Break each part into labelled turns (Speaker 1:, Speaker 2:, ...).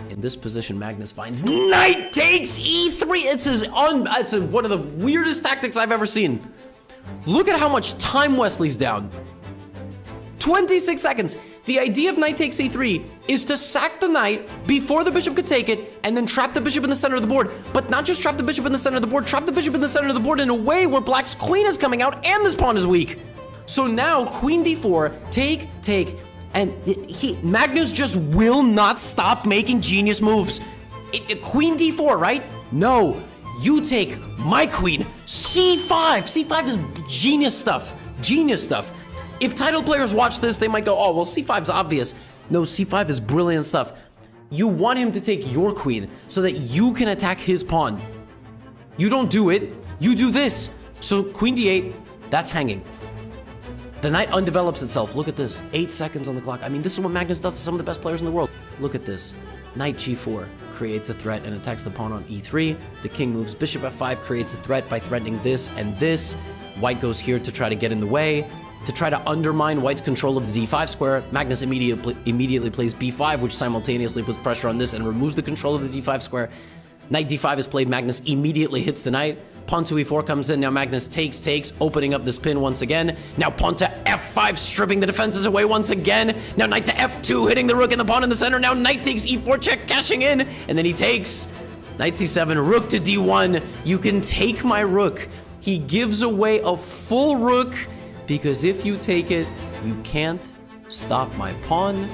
Speaker 1: In this position, Magnus finds knight takes e3. It's one of the weirdest tactics I've ever seen. Look at how much time Wesley's down. 26 seconds. The idea of knight takes e3 is to sack the knight before the bishop could take it and then trap the bishop in the center of the board. But not just trap the bishop in the center of the board, trap the bishop in the center of the board in a way where black's queen is coming out and this pawn is weak. So now queen d4, take, and Magnus just will not stop making genius moves. Queen d4, right? No, you take my queen, c5. c5 is genius stuff, genius stuff. If title players watch this, they might go, oh, well, c5's obvious. No, c5 is brilliant stuff. You want him to take your queen so that you can attack his pawn. You don't do it, you do this. So queen d8, that's hanging. The knight undevelops itself. Look at this, 8 seconds on the clock. I mean, this is what Magnus does to some of the best players in the world. Look at this, knight g4 creates a threat and attacks the pawn on e3. The king moves, bishop f5 creates a threat by threatening this and this. White goes here to try to get in the way. To try to undermine White's control of the d5 square, Magnus immediately plays b5, which simultaneously puts pressure on this and removes the control of the d5 square. Knight d5 is played, Magnus immediately hits the knight. Pawn to e4 comes in, now Magnus takes, opening up this pin once again. Now pawn to f5, stripping the defenses away once again. Now knight to f2, hitting the rook and the pawn in the center. Now knight takes e4 check, cashing in, and then he takes. Knight c7, rook to d1. You can take my rook. He gives away a full rook, because if you take it, you can't stop my pawn.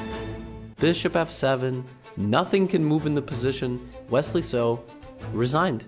Speaker 1: Bishop f7, nothing can move in the position. Wesley So resigned.